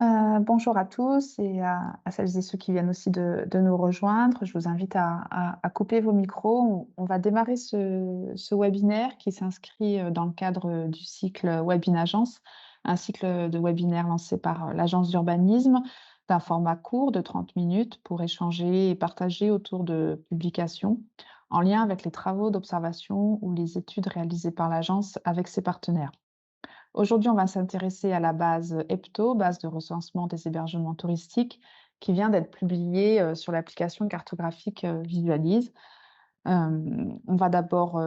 Bonjour à tous et à celles et ceux qui viennent aussi de nous rejoindre. Je vous invite à couper vos micros. On va démarrer ce webinaire qui s'inscrit dans le cadre du cycle Web in Agence, un cycle de webinaires lancé par l'agence d'urbanisme, d'un format court de 30 minutes pour échanger et partager autour de publications en lien avec les travaux d'observation ou les études réalisées par l'agence avec ses partenaires. Aujourd'hui, on va s'intéresser à la base EPTO, base de recensement des hébergements touristiques, qui vient d'être publiée sur l'application cartographique Visualise. On va d'abord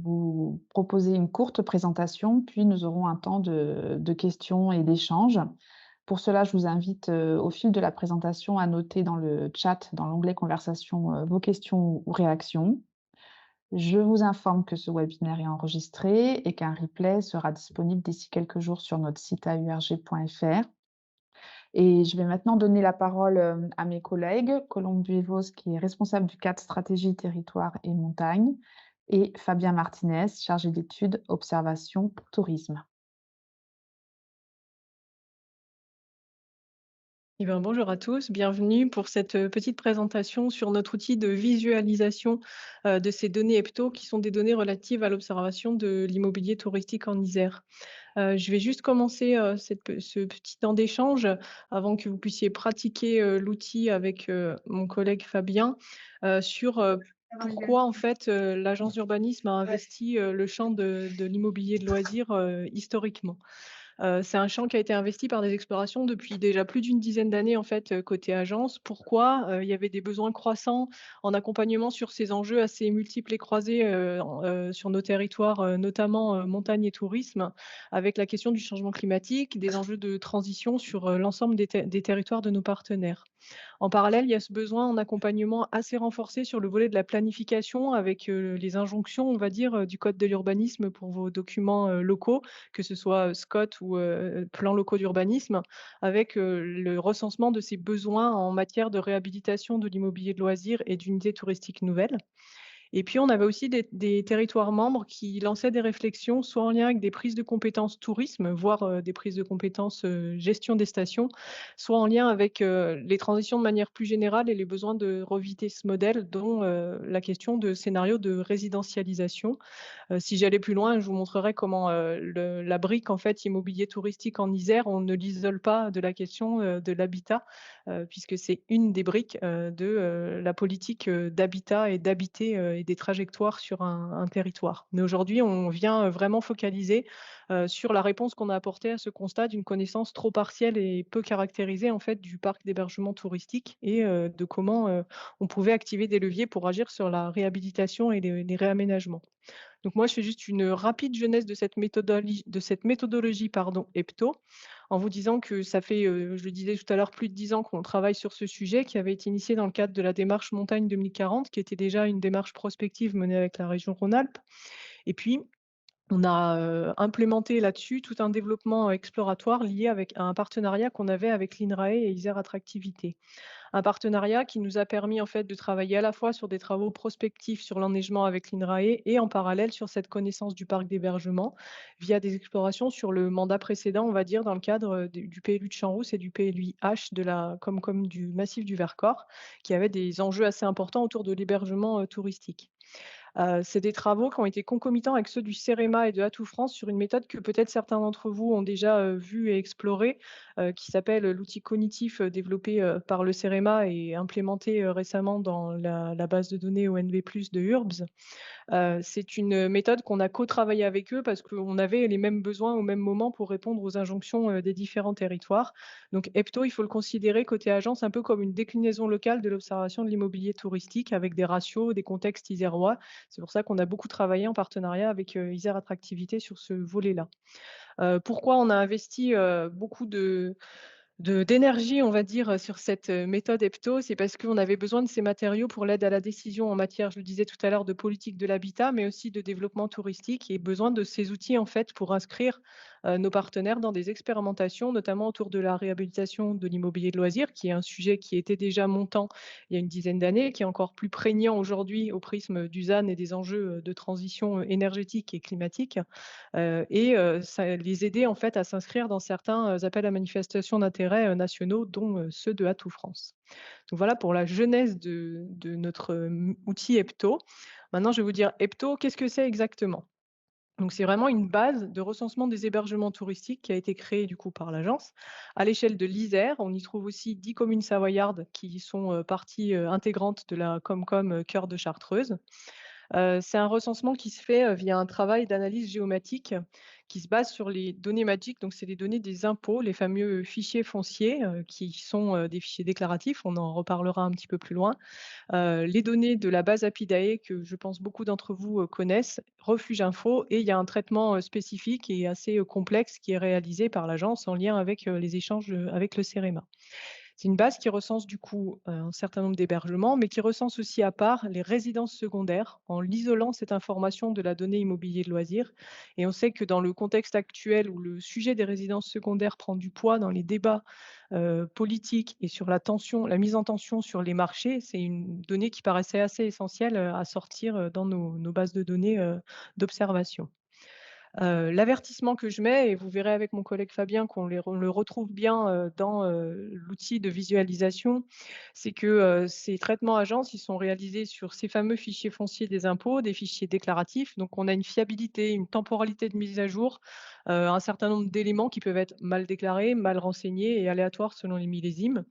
vous proposer une courte présentation, puis nous aurons un temps de questions et d'échanges. Pour cela, je vous invite au fil de la présentation à noter dans le chat, dans l'onglet conversation, vos questions ou réactions. Je vous informe que ce webinaire est enregistré et qu'un replay sera disponible d'ici quelques jours sur notre site aurg.fr. Et je vais maintenant donner la parole à mes collègues, Colombe Buevos, qui est responsable du cadre stratégie territoire et montagne, et Fabien Martinez, chargé d'études, observation, tourisme. Eh bien, bonjour à tous, bienvenue pour cette petite présentation sur notre outil de visualisation de ces données EPTO qui sont des données relatives à l'observation de l'immobilier touristique en Isère. Je vais juste commencer ce petit temps d'échange avant que vous puissiez pratiquer l'outil avec mon collègue Fabien sur pourquoi en fait l'agence d'urbanisme a investi le champ de l'immobilier de loisirs historiquement. C'est un champ qui a été investi par des explorations depuis déjà plus d'une dizaine d'années, en fait, côté agence. Pourquoi? Il y avait des besoins croissants en accompagnement sur ces enjeux assez multiples et croisés, sur nos territoires, notamment, montagne et tourisme, avec la question du changement climatique, des enjeux de transition sur, l'ensemble des territoires de nos partenaires. En parallèle, il y a ce besoin en accompagnement assez renforcé sur le volet de la planification avec, les injonctions, on va dire, du code de l'urbanisme pour vos documents, locaux, que ce soit, SCOT ou, plans locaux d'urbanisme, avec, le recensement de ces besoins en matière de réhabilitation de l'immobilier de loisirs et d'unités touristiques nouvelles. Et puis, on avait aussi des territoires membres qui lançaient des réflexions, soit en lien avec des prises de compétences tourisme, voire, des prises de compétences, gestion des stations, soit en lien avec, les transitions de manière plus générale et les besoins de revisiter ce modèle, dont, la question de scénarios de résidentialisation. Si j'allais plus loin, je vous montrerai comment, la brique en fait immobilier touristique en Isère, on ne l'isole pas de la question, de l'habitat, puisque c'est une des briques, de, la politique, d'habitat et d'habiter, et des trajectoires sur un territoire. Mais aujourd'hui, on vient, vraiment focaliser, sur la réponse qu'on a apportée à ce constat d'une connaissance trop partielle et peu caractérisée en fait du parc d'hébergement touristique et de comment, on pouvait activer des leviers pour agir sur la réhabilitation et les réaménagements. Donc moi, je fais juste une rapide genèse de cette méthodologie, pardon, EPTO, en vous disant que ça fait, je le disais tout à l'heure, plus de 10 ans qu'on travaille sur ce sujet, qui avait été initié dans le cadre de la démarche Montagne 2040, qui était déjà une démarche prospective menée avec la région Rhône-Alpes. Et puis, on a, implémenté là-dessus tout un développement exploratoire lié avec à un partenariat qu'on avait avec l'INRAE et Isère Attractivité. Un partenariat qui nous a permis en fait de travailler à la fois sur des travaux prospectifs sur l'enneigement avec l'INRAE et en parallèle sur cette connaissance du parc d'hébergement via des explorations sur le mandat précédent, on va dire, dans le cadre du PLU de Champs-Rousse et du PLUi H de la comme du massif du Vercors, qui avaient des enjeux assez importants autour de l'hébergement touristique. C'est des travaux qui ont été concomitants avec ceux du CEREMA et de Atout France sur une méthode que peut-être certains d'entre vous ont déjà, vue et explorée, qui s'appelle l'outil cognitif, développé, par le CEREMA et implémenté, récemment dans la base de données ONV+ de URBS. C'est une méthode qu'on a co-travaillé avec eux parce qu'on avait les mêmes besoins au même moment pour répondre aux injonctions, des différents territoires. Donc EPTO, il faut le considérer côté agence un peu comme une déclinaison locale de l'observation de l'immobilier touristique avec des ratios, des contextes isérois. C'est pour ça qu'on a beaucoup travaillé en partenariat avec, Isère Attractivité sur ce volet-là. Pourquoi on a investi, beaucoup d'énergie, on va dire, sur cette, méthode EPTO, c'est parce qu'on avait besoin de ces matériaux pour l'aide à la décision en matière, je le disais tout à l'heure, de politique de l'habitat, mais aussi de développement touristique et besoin de ces outils, en fait, pour inscrire, nos partenaires dans des expérimentations, notamment autour de la réhabilitation de l'immobilier de loisirs, qui est un sujet qui était déjà montant il y a une dizaine d'années, qui est encore plus prégnant aujourd'hui au prisme du ZAN et des enjeux de transition énergétique et climatique, ça les aider en fait à s'inscrire dans certains appels à manifestation d'intérêt nationaux, dont ceux de Atout France. Donc voilà pour la genèse de notre outil Epto. Maintenant, je vais vous dire Epto, qu'est-ce que c'est exactement? Donc c'est vraiment une base de recensement des hébergements touristiques qui a été créée du coup par l'agence à l'échelle de l'Isère. On y trouve aussi 10 communes savoyardes qui sont partie intégrante de la Comcom Cœur de Chartreuse. C'est un recensement qui se fait, via un travail d'analyse géomatique qui se base sur les données magiques. Donc c'est les données des impôts, les fameux fichiers fonciers, qui sont, des fichiers déclaratifs. On en reparlera un petit peu plus loin. Les données de la base Apidae que je pense beaucoup d'entre vous, connaissent, Refuge Info, et il y a un traitement, spécifique et assez, complexe qui est réalisé par l'agence en lien avec, les échanges, avec le CEREMA. C'est une base qui recense du coup, un certain nombre d'hébergements, mais qui recense aussi à part les résidences secondaires, en l'isolant cette information de la donnée immobilier de loisirs. Et on sait que dans le contexte actuel où le sujet des résidences secondaires prend du poids dans les débats, politiques et sur la mise en tension sur les marchés, c'est une donnée qui paraissait assez essentielle, à sortir, dans nos bases de données, d'observation. L'avertissement que je mets, et vous verrez avec mon collègue Fabien qu'on le retrouve bien, dans, l'outil de visualisation, c'est que, ces traitements agences, ils sont réalisés sur ces fameux fichiers fonciers des impôts, des fichiers déclaratifs. Donc on a une fiabilité, une temporalité de mise à jour, un certain nombre d'éléments qui peuvent être mal déclarés, mal renseignés et aléatoires selon les millésimes.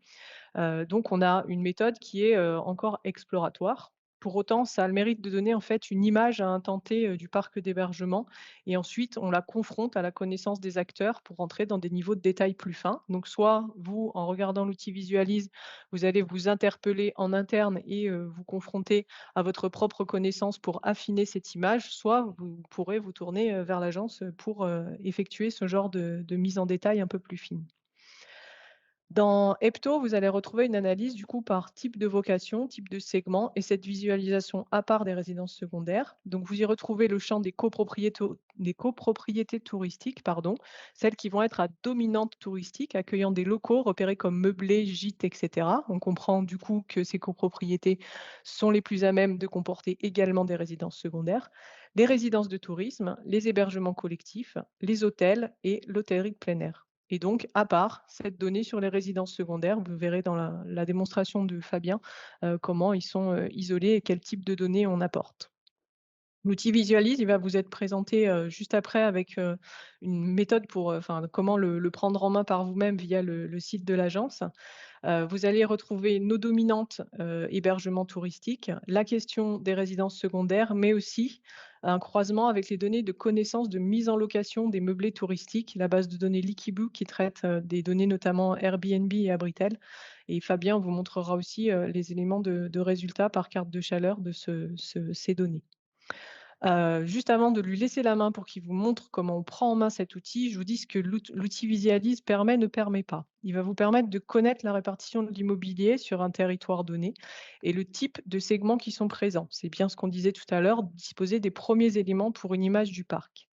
Donc on a une méthode qui est, encore exploratoire. Pour autant, ça a le mérite de donner en fait une image à un temps T, du parc d'hébergement, et ensuite on la confronte à la connaissance des acteurs pour rentrer dans des niveaux de détail plus fins. Donc soit vous, en regardant l'outil Visualise, vous allez vous interpeller en interne et vous confronter à votre propre connaissance pour affiner cette image, soit vous pourrez vous tourner, vers l'agence, pour, effectuer ce genre de mise en détail un peu plus fine. Dans Epto, vous allez retrouver une analyse du coup par type de vocation, type de segment, et cette visualisation à part des résidences secondaires. Donc vous y retrouvez le champ des copropriétés touristiques, pardon, celles qui vont être à dominante touristique, accueillant des locaux repérés comme meublés, gîtes, etc. On comprend du coup que ces copropriétés sont les plus à même de comporter également des résidences secondaires, les résidences de tourisme, les hébergements collectifs, les hôtels et l'hôtellerie de plein air. Et donc, à part cette donnée sur les résidences secondaires, vous verrez dans la démonstration de Fabien, comment ils sont, isolés et quel type de données on apporte. L'outil Visualise, il va vous être présenté, juste après avec, une méthode pour, enfin, comment le prendre en main par vous-même via le site de l'agence. Vous allez retrouver nos dominantes, hébergements touristiques, la question des résidences secondaires, mais aussi un croisement avec les données de connaissance de mise en location des meublés touristiques, la base de données Likibu qui traite, des données notamment Airbnb et Abritel, et Fabien vous montrera aussi, les éléments de résultats par carte de chaleur de ces données. Juste avant de lui laisser la main pour qu'il vous montre comment on prend en main cet outil, je vous dis ce que l'outil Visualise permet, ne permet pas. Il va vous permettre de connaître la répartition de l'immobilier sur un territoire donné et le type de segments qui sont présents. C'est bien ce qu'on disait tout à l'heure, disposer des premiers éléments pour une image du parc.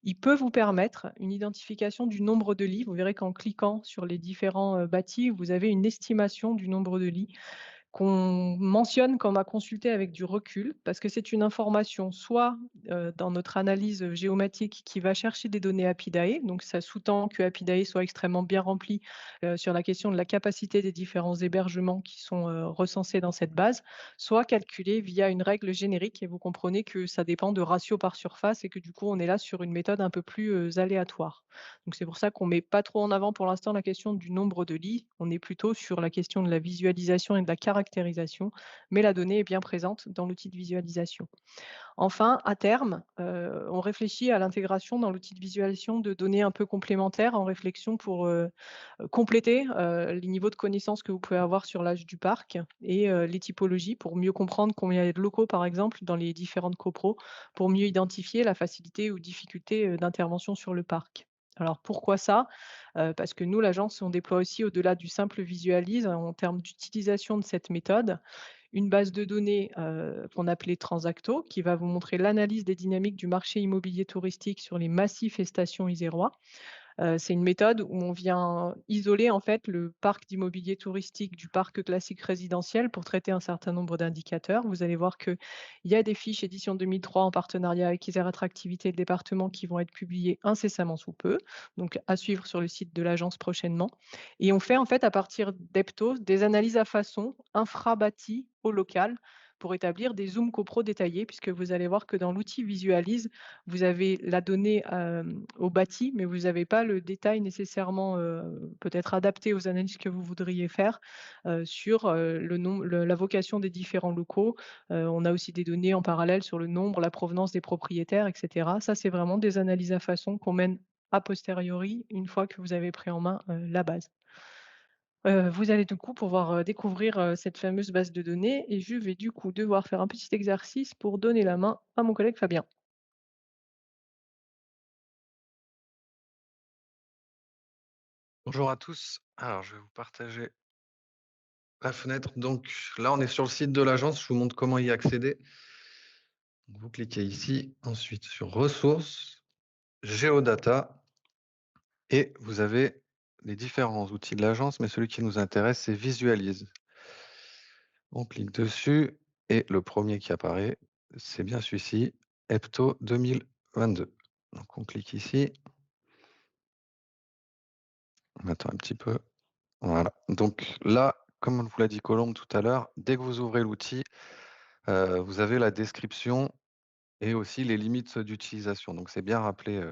Il peut vous permettre une identification du nombre de lits. Vous verrez qu'en cliquant sur les différents, bâtis, vous avez une estimation du nombre de lits qu'on mentionne quand on a consulté avec du recul, parce que c'est une information soit, dans notre analyse, géomatique qui va chercher des données Apidae, donc ça sous-tend que Apidae soit extrêmement bien rempli, sur la question de la capacité des différents hébergements qui sont, recensés dans cette base, soit calculée via une règle générique, et vous comprenez que ça dépend de ratios par surface et que du coup on est là sur une méthode un peu plus, aléatoire. Donc c'est pour ça qu'on met pas trop en avant pour l'instant la question du nombre de lits. On est plutôt sur la question de la visualisation et de la caractérisation, mais la donnée est bien présente dans l'outil de visualisation. Enfin, à terme, on réfléchit à l'intégration dans l'outil de visualisation de données un peu complémentaires en réflexion pour, compléter, les niveaux de connaissances que vous pouvez avoir sur l'âge du parc et les typologies pour mieux comprendre combien il y a de locaux, par exemple, dans les différentes copros, pour mieux identifier la facilité ou difficulté, d'intervention sur le parc. Alors pourquoi ça? Parce que nous, l'agence, on déploie aussi au-delà du simple visualise en termes d'utilisation de cette méthode, une base de données, qu'on appelait Transacto, qui va vous montrer l'analyse des dynamiques du marché immobilier touristique sur les massifs et stations isérois. C'est une méthode où on vient isoler en fait le parc d'immobilier touristique du parc classique résidentiel pour traiter un certain nombre d'indicateurs. Vous allez voir qu'il y a des fiches édition 2003 en partenariat avec Isère Attractivité et le département qui vont être publiées incessamment sous peu, donc à suivre sur le site de l'agence prochainement. Et on fait en fait à partir d'Epto des analyses à façon infra-bâti au local pour établir des zooms copro détaillés puisque vous allez voir que dans l'outil Visualise, vous avez la donnée, au bâti, mais vous n'avez pas le détail nécessairement, peut-être adapté aux analyses que vous voudriez faire, sur, le nom le la vocation des différents locaux. On a aussi des données en parallèle sur le nombre, la provenance des propriétaires et cetera. Ça, c'est vraiment des analyses à façon qu'on mène a posteriori, une fois que vous avez pris en main, la base. Vous allez du coup pouvoir, découvrir, cette fameuse base de données et je vais du coup devoir faire un petit exercice pour donner la main à mon collègue Fabien. Bonjour à tous. Alors, je vais vous partager la fenêtre. Donc là, on est sur le site de l'agence. Je vous montre comment y accéder. Donc, vous cliquez ici, ensuite sur ressources, géodata, et vous avez les différents outils de l'agence, mais celui qui nous intéresse, c'est Visualise. On clique dessus et le premier qui apparaît, c'est bien celui-ci, Epto 2022. Donc on clique ici, on attend un petit peu. Voilà. Donc là, comme vous l'a dit Colombe tout à l'heure, dès que vous ouvrez l'outil, vous avez la description et aussi les limites d'utilisation. Donc c'est bien rappelé,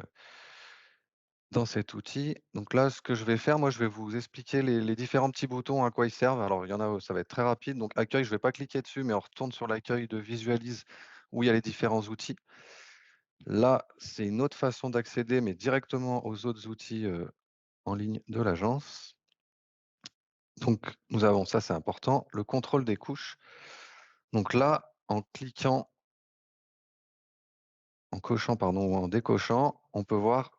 dans cet outil. Donc là, ce que je vais faire, moi, je vais vous expliquer les différents petits boutons, à quoi ils servent. Alors il y en a, ça va être très rapide. Donc accueil, je ne vais pas cliquer dessus, mais on retourne sur l'accueil de Visualise où il y a les différents outils. Là, c'est une autre façon d'accéder, mais directement aux autres outils, en ligne de l'agence. Donc nous avons, ça c'est important, le contrôle des couches. Donc là, en cliquant en cochant pardon ou en décochant, on peut voir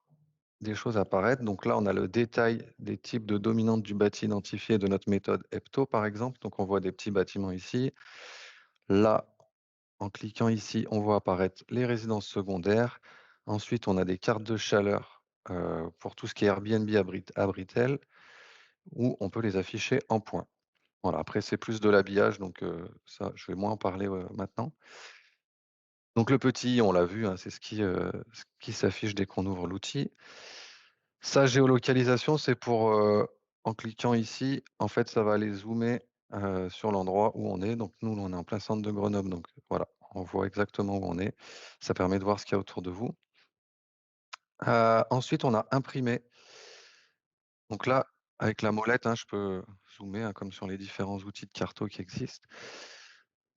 des choses apparaître. Donc là, on a le détail des types de dominantes du bâti identifié de notre méthode EPTO, par exemple. Donc on voit des petits bâtiments ici. Là, en cliquant ici, on voit apparaître les résidences secondaires. Ensuite, on a des cartes de chaleur pour tout ce qui est Airbnb à Britel, où on peut les afficher en points. Voilà, après, c'est plus de l'habillage, donc ça, je vais moins en parler maintenant. Donc le petit, on l'a vu, hein, c'est ce qui s'affiche dès qu'on ouvre l'outil. Sa géolocalisation, c'est pour, en cliquant ici, en fait, ça va aller zoomer, sur l'endroit où on est. Donc nous, on est en plein centre de Grenoble, donc voilà, on voit exactement où on est. Ça permet de voir ce qu'il y a autour de vous. Ensuite, on a imprimé. Donc là, avec la molette, hein, je peux zoomer, hein, comme sur les différents outils de carto qui existent.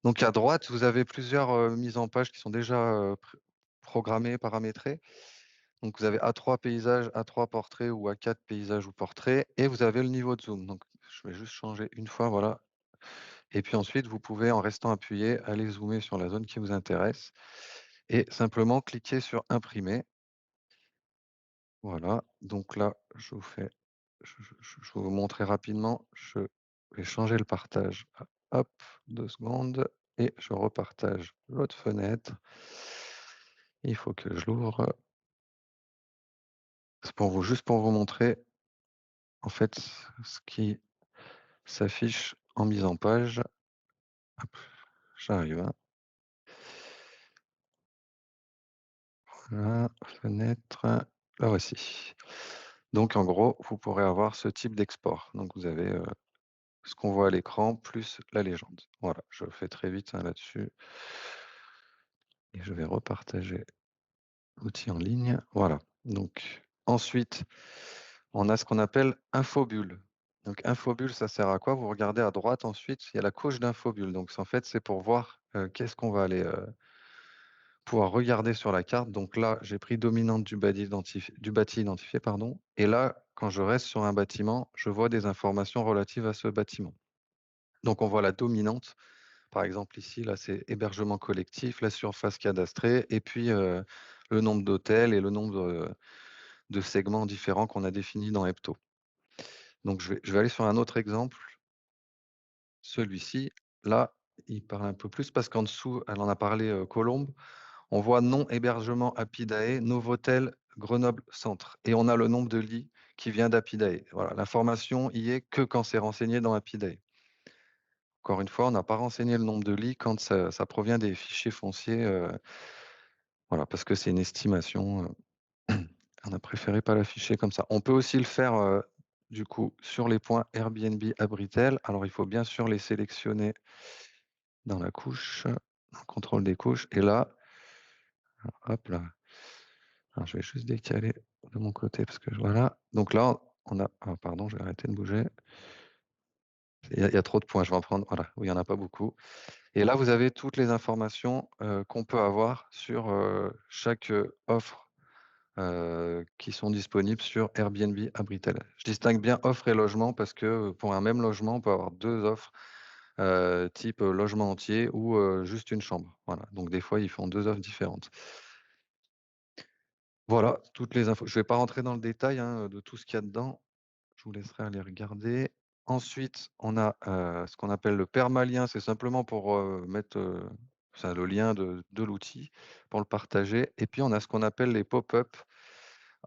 Donc à droite, vous avez plusieurs, mises en page qui sont déjà, programmées, paramétrées. Donc vous avez A3 paysages, A3 portraits ou A4 paysages ou portraits et vous avez le niveau de zoom. Donc je vais juste changer une fois, voilà. Et puis ensuite, vous pouvez, en restant appuyé, aller zoomer sur la zone qui vous intéresse et simplement cliquer sur imprimer. Voilà, donc là, je vous fais je vais vous montrer rapidement. Je vais changer le partage. Hop, 2 secondes et je repartage l'autre fenêtre. Il faut que je l'ouvre. C'est pour vous juste pour vous montrer, en fait, ce qui s'affiche en mise en page. Hop, j'arrive, hein. Voilà, fenêtre, la voici. Donc en gros, vous pourrez avoir ce type d'export. Donc vous avez, ce qu'on voit à l'écran plus la légende. Voilà, je fais très vite, hein, là-dessus et je vais repartager l'outil en ligne. Voilà, donc ensuite, on a ce qu'on appelle Infobulle. Donc Infobulle, ça sert à quoi? Vous regardez à droite ensuite, il y a la couche d'Infobulle. Donc en fait, c'est pour voir, qu'est-ce qu'on va aller, pouvoir regarder sur la carte. Donc là, j'ai pris dominante du bâti identifié, pardon. Et là, quand je reste sur un bâtiment, je vois des informations relatives à ce bâtiment. Donc on voit la dominante. Par exemple, ici, là, c'est hébergement collectif, la surface cadastrée, et puis le nombre d'hôtels et le nombre de segments différents qu'on a définis dans Epto. Donc je vais aller sur un autre exemple. Celui-ci, là, il parle un peu plus parce qu'en dessous, elle en a parlé, Colombe, on voit: «Non hébergement Apidae, Novotel, Grenoble Centre» et on a le nombre de lits qui vient d'Apidae. Voilà, l'information y est que quand c'est renseigné dans Apidae. Encore une fois, on n'a pas renseigné le nombre de lits quand ça provient des fichiers fonciers, voilà, parce que c'est une estimation, on a préféré pas l'afficher comme ça. On peut aussi le faire, du coup, sur les points Airbnb Abritel. Alors il faut bien sûr les sélectionner dans la couche, dans le contrôle des couches et là, hop là, alors je vais juste décaler de mon côté parce que voilà, donc là, on a ah pardon, je vais arrêter de bouger. Il y a trop de points, je vais en prendre voilà, où il y en a pas beaucoup et là, vous avez toutes les informations, qu'on peut avoir sur, chaque, offre, qui sont disponibles sur Airbnb Abritel. Je distingue bien offre et logement parce que, pour un même logement, on peut avoir 2 offres, type, logement entier ou, juste une chambre. Voilà, donc des fois, ils font 2 offres différentes. Voilà, toutes les infos. Je vais pas rentrer dans le détail, hein, de tout ce qu'il y a dedans. Je vous laisserai aller regarder. Ensuite, on a, ce qu'on appelle le permalien. C'est simplement pour, mettre, enfin le lien de l'outil, pour le partager et puis on a ce qu'on appelle les pop-up.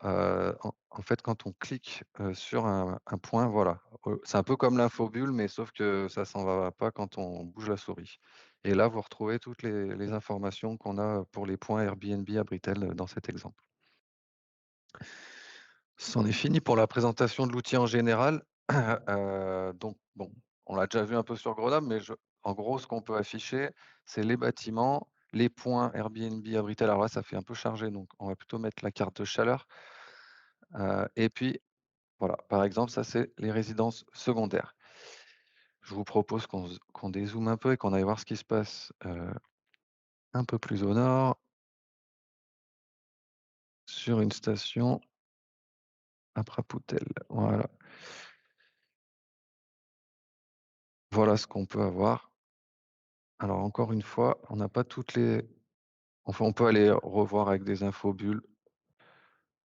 En fait, quand on clique, sur un point, voilà, c'est un peu comme l'infobulle, mais sauf que ça s'en va pas quand on bouge la souris et là, vous retrouvez toutes les informations qu'on a pour les points Airbnb à Britel, dans cet exemple. C'en est fini pour la présentation de l'outil en général. Donc bon, on l'a déjà vu un peu sur Grenoble, mais en gros, ce qu'on peut afficher, c'est les bâtiments, les points Airbnb à Britel. Alors là, ça fait un peu chargé, donc on va plutôt mettre la carte de chaleur, et puis voilà, par exemple, ça, c'est les résidences secondaires. Je vous propose qu'on dézoome un peu et qu'on aille voir ce qui se passe, un peu plus au nord, sur une station à Prapoutel. Voilà. Voilà ce qu'on peut avoir. Alors encore une fois, on n'a pas toutes les enfin, on peut aller revoir avec des infobulles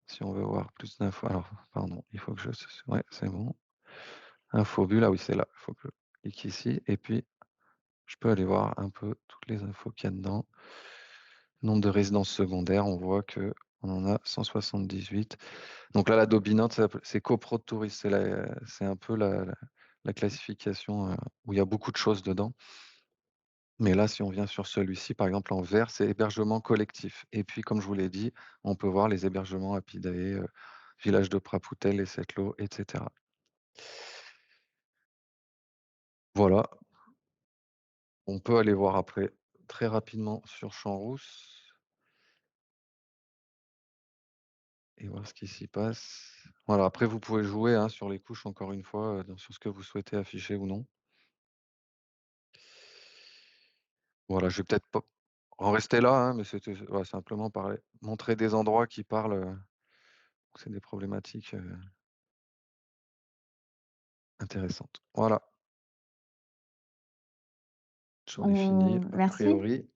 si on veut voir plus d'infos. Alors pardon, il faut que je ouais, c'est bon. Infobulle, ah oui, c'est là. Il faut que je clique ici et puis je peux aller voir un peu toutes les infos qu'il y a dedans. Nombre de résidences secondaires, on voit qu'on en a 178. Donc là, la dominante, c'est copro de touristes. C'est un peu la classification, où il y a beaucoup de choses dedans. Mais là, si on vient sur celui-ci, par exemple, en vert, c'est hébergement collectif. Et puis, comme je vous l'ai dit, on peut voir les hébergements Apidae, village de Prapoutel, les Sept-Lots, et cetera. Voilà, on peut aller voir après très rapidement sur Champs-Rousse et voir ce qui s'y passe. Voilà, après vous pouvez jouer, hein, sur les couches encore une fois, sur ce que vous souhaitez afficher ou non. Voilà, je vais peut-être pas en rester là, hein, mais c'était voilà, simplement parler montrer des endroits qui parlent, c'est des problématiques, intéressantes. Voilà, j'en ai fini a Merci priori.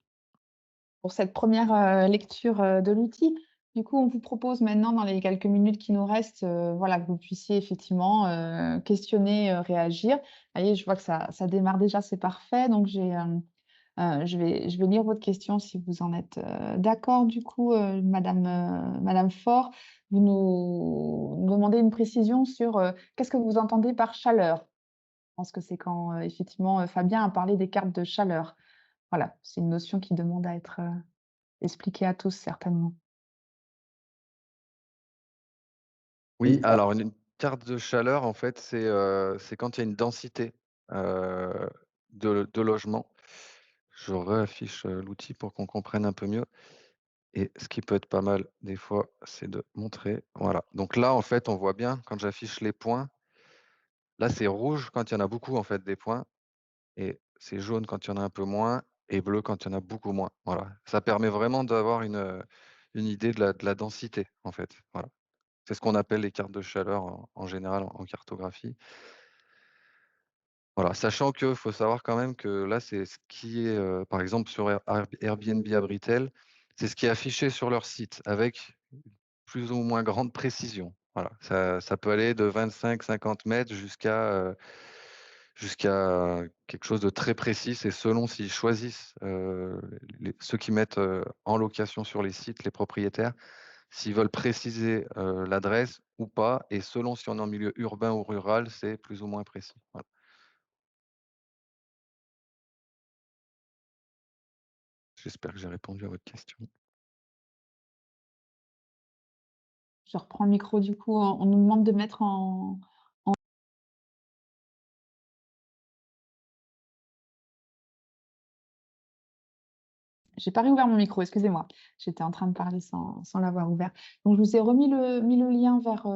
pour cette première, lecture, de l'outil. Du coup, on vous propose maintenant, dans les quelques minutes qui nous restent, voilà, que vous puissiez effectivement, questionner, réagir. Ça y est, je vois que ça démarre déjà, c'est parfait. Donc je vais lire votre question si vous en êtes, d'accord. Du coup, madame Faure, vous nous demandez une précision sur, qu'est-ce que vous entendez par chaleur? Je pense que c'est quand, effectivement, Fabien a parlé des cartes de chaleur. Voilà, c'est une notion qui demande à être, expliquée à tous certainement. Oui, alors une carte de chaleur, en fait, c'est quand il y a une densité, heu, de logements. Je réaffiche, l'outil pour qu'on comprenne un peu mieux et ce qui peut être pas mal des fois, c'est de montrer voilà. Donc là, en fait, on voit bien quand j'affiche les points, là, c'est rouge quand il y en a beaucoup, en fait, des points et c'est jaune quand il y en a un peu moins et bleu quand il y en a beaucoup moins. Voilà. Ça permet vraiment d'avoir une idée de la densité, en fait. Voilà. C'est ce qu'on appelle les cartes de chaleur en général en cartographie. Voilà, sachant qu'il faut savoir quand même que là, c'est ce qui est, par exemple sur Airbnb à Britel, c'est ce qui est affiché sur leur site avec plus ou moins grande précision. Voilà, ça peut aller de 25-50 mètres jusqu'à quelque chose de très précis. C'est selon s'ils choisissent, ceux qui mettent, en location sur les sites, les propriétaires, s'ils veulent préciser, l'adresse ou pas et selon si on est en milieu urbain ou rural, c'est plus ou moins précis. Voilà. J'espère que j'ai répondu à votre question. Je reprends le micro du coup, on nous demande de mettre en j'ai pas réouvert mon micro, excusez-moi. J'étais en train de parler sans l'avoir ouvert. Donc je vous ai remis mis le lien vers,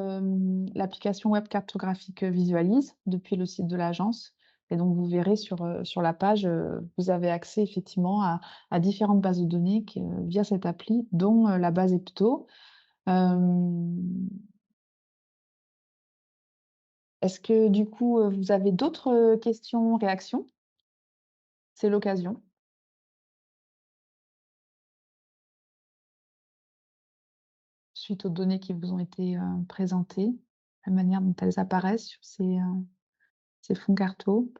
l'application web cartographique, Visualise depuis le site de l'agence et donc vous verrez sur la page, vous avez accès effectivement à différentes bases de données via cette appli, dont, la base EPTO. Hem, Est-ce que du coup, vous avez d'autres, questions, réactions? C'est l'occasion. Suite aux données qui vous ont été, présentées, la manière dont elles apparaissent sur ces fonds Carto.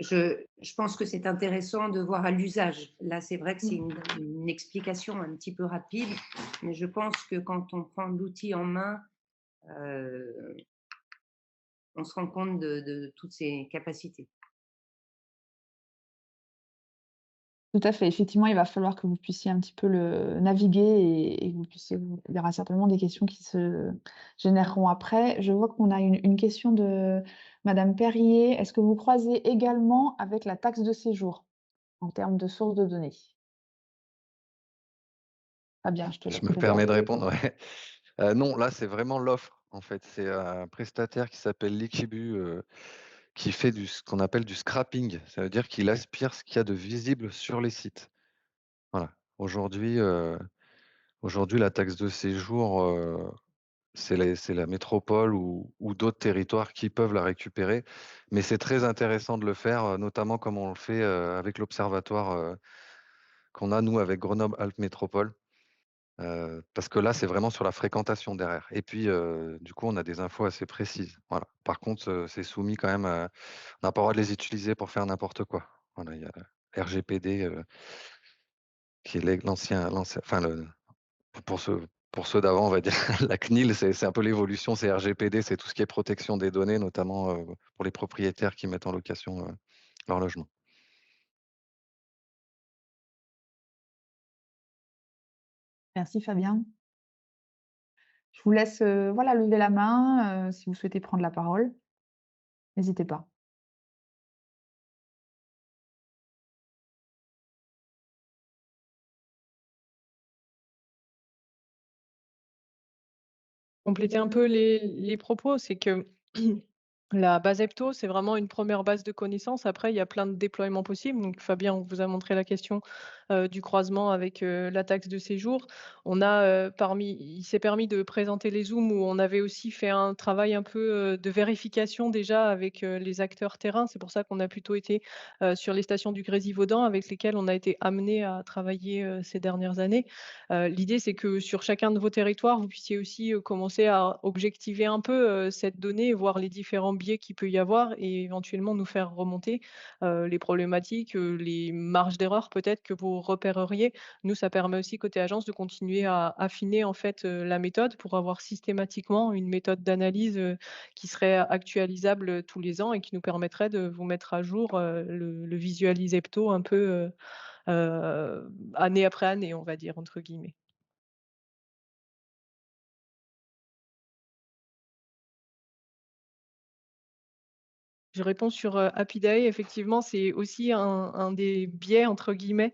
Je pense que c'est intéressant de voir à l'usage. Là, c'est vrai que c'est Mmh. une explication un petit peu rapide, mais je pense que quand on prend l'outil en main, euh, on se rend compte de toutes ses capacités. Tout à fait. Effectivement, il va falloir que vous puissiez un petit peu le naviguer et que vous puissiez il y aura certainement des questions qui se généreront après. Je vois qu'on a une question de madame Perrier. Est-ce que vous croisez également avec la taxe de séjour en termes de source de données? Fabien, je te Je laisse me permets de peut-être. répondre, ouais. Non, là, c'est vraiment l'offre, en fait. C'est un prestataire qui s'appelle Liquibu, qui fait ce qu'on appelle du scrapping. Ça veut dire qu'il aspire ce qu'il y a de visible sur les sites. Voilà. Aujourd'hui, la taxe de séjour, c'est la métropole ou d'autres territoires qui peuvent la récupérer. Mais c'est très intéressant de le faire, notamment comme on le fait, avec l'observatoire, qu'on a, nous, avec Grenoble-Alpes Métropole. Parce que là, c'est vraiment sur la fréquentation derrière et puis, du coup, on a des infos assez précises. Voilà. Par contre, c'est soumis quand même à on n'a pas le droit de les utiliser pour faire n'importe quoi. Voilà, il y a RGPD, qui est l'ancien enfin le pour ceux d'avant, on va dire, la CNIL, c'est un peu l'évolution, c'est RGPD, c'est tout ce qui est protection des données, notamment, pour les propriétaires qui mettent en location, leur logement. Merci Fabien. Je vous laisse, voilà, lever la main, si vous souhaitez prendre la parole. N'hésitez pas. Compléter un peu les propos, c'est que la base EPTO, c'est vraiment une première base de connaissances. Après, il y a plein de déploiements possibles. Donc Fabien, on vous a montré la question, du croisement avec, la taxe de séjour. On a, il s'est permis de présenter les zooms où on avait aussi fait un travail un peu, de vérification déjà avec, les acteurs terrain. C'est pour ça qu'on a plutôt été, sur les stations du Grésivaudan avec lesquelles on a été amenés à travailler, ces dernières années. L'idée, c'est que sur chacun de vos territoires, vous puissiez aussi, commencer à objectiver un peu, cette donnée, voir les différents biais qu'il peut y avoir et éventuellement nous faire remonter, les problématiques, les marges d'erreur peut-être que vous repéreriez. Nous, ça permet aussi côté agence de continuer à affiner en fait, la méthode pour avoir systématiquement une méthode d'analyse, qui serait actualisable, tous les ans et qui nous permettrait de vous mettre à jour, le Visualise Epto un peu, année après année, on va dire, entre guillemets. Je réponds sur, Happy Effectivement, c'est aussi un des «biais» entre guillemets,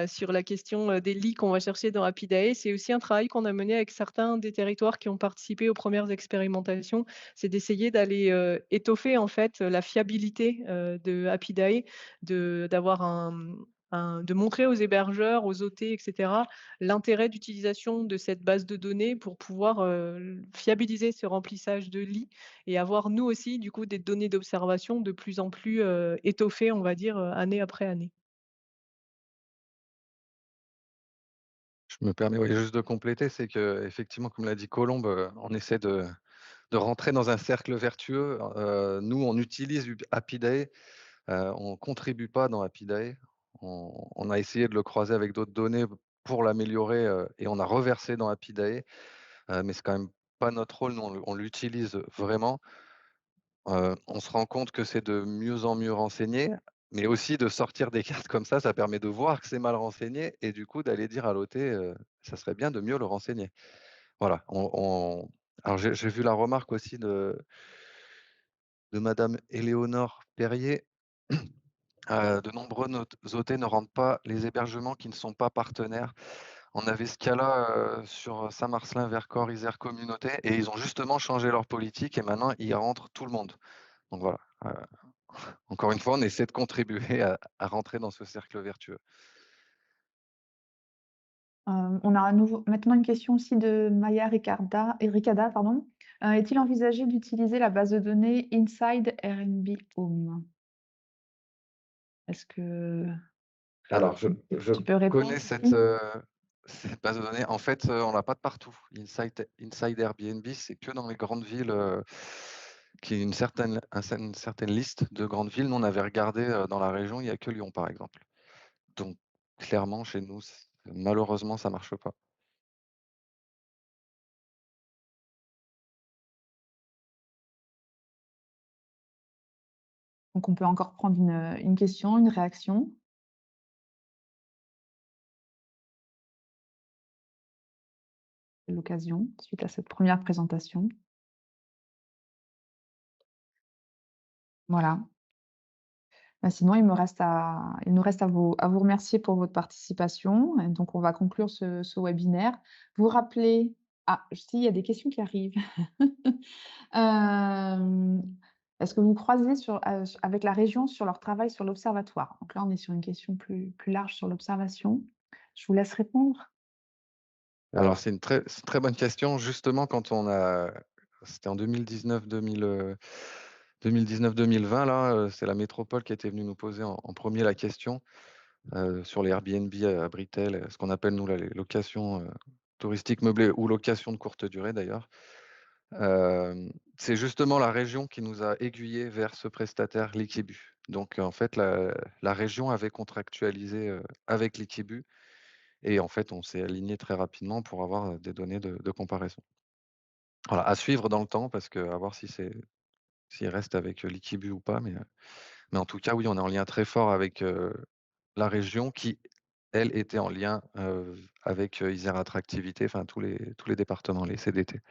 sur la question, des lits qu'on va chercher dans Happy. C'est aussi un travail qu'on a mené avec certains des territoires qui ont participé aux premières expérimentations. C'est d'essayer d'aller, étoffer en fait, la fiabilité, de Happy, d'avoir de montrer aux hébergeurs, aux OT et cetera, l'intérêt d'utilisation de cette base de données pour pouvoir, fiabiliser ce remplissage de lits et avoir nous aussi du coup des données d'observation de plus en plus, étoffées, on va dire, année après année. Je me permets, oui, juste de compléter, c'est qu'effectivement, comme l'a dit Colombe, on essaie de rentrer dans un cercle vertueux. Nous, on utilise Happyday, on contribue pas dans Happyday. On a essayé de le croiser avec d'autres données pour l'améliorer, et on a reversé dans Happyday, mais c'est quand même pas notre rôle. Nous, on l'utilise vraiment. On se rend compte que c'est de mieux en mieux renseigné, mais aussi de sortir des cartes comme ça permet de voir que c'est mal renseigné et du coup d'aller dire à l'OT, ça serait bien de mieux le renseigner. Voilà, alors j'ai vu la remarque aussi de madame Éléonore Perrier, de nombreux OT ne rendent pas les hébergements qui ne sont pas partenaires. On avait ce cas-là, sur Saint-Marcelin, Vercors, Isère Communauté et ils ont justement changé leur politique et maintenant ils rentrent tout le monde. Donc voilà, encore une fois, on essaie de contribuer à rentrer dans ce cercle vertueux. On a à nouveau maintenant une question aussi de Maya Ricada, pardon. Est-il envisagé d'utiliser la base de données Inside Airbnb Home? Est-ce que Alors je tu peux répondre, connais Christine? cette base de données. En fait, on l'a pas de partout. Inside Airbnb, c'est que dans les grandes villes, qui est une certaine liste de grandes villes. Nous, on avait regardé, dans la région, il y a que Lyon, par exemple. Donc clairement, chez nous, malheureusement, ça marche pas. Donc on peut encore prendre une question, une réaction. C'est l'occasion, suite à cette première présentation. Voilà. Bah, sinon, il nous reste à vous remercier pour votre participation et donc on va conclure ce webinaire. Vous rappelez si, il y a des questions qui arrivent. Hem, Est-ce que vous croisez avec la région sur leur travail sur l'observatoire? Donc là, on est sur une question plus large sur l'observation. Je vous laisse répondre. Alors c'est une très bonne question. Justement, c'était en 2019-2020 là, c'est la métropole qui était venue nous poser en 1er la question, sur les Airbnb à Britel, ce qu'on appelle nous là les locations, touristiques meublées ou locations de courte durée d'ailleurs. C'est justement la région qui nous a aiguillés vers ce prestataire Liquibu. Donc en fait la région avait contractualisé, avec Liquibu et en fait on s'est aligné très rapidement pour avoir, des données de comparaison. Voilà, à suivre dans le temps parce qu'à voir s'il reste avec, Liquibu ou pas, mais en tout cas, oui, on est en lien très fort avec, la région qui, elle, était en lien, avec, Isère Attractivité, enfin tous les départements, les CDT.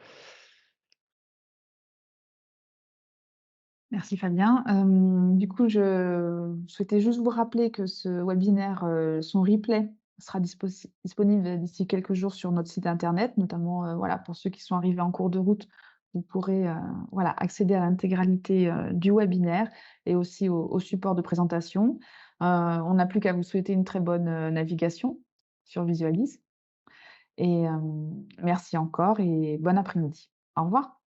Merci Fabien. Du coup, je souhaitais juste vous rappeler que ce webinaire, son replay sera disponible d'ici quelques jours sur notre site internet, notamment, voilà, pour ceux qui sont arrivés en cours de route, vous pourrez, voilà, accéder à l'intégralité, du webinaire et aussi au support de présentation. On n'a plus qu'à vous souhaiter une très bonne, navigation sur Visualise et merci encore et bon après-midi. Au revoir.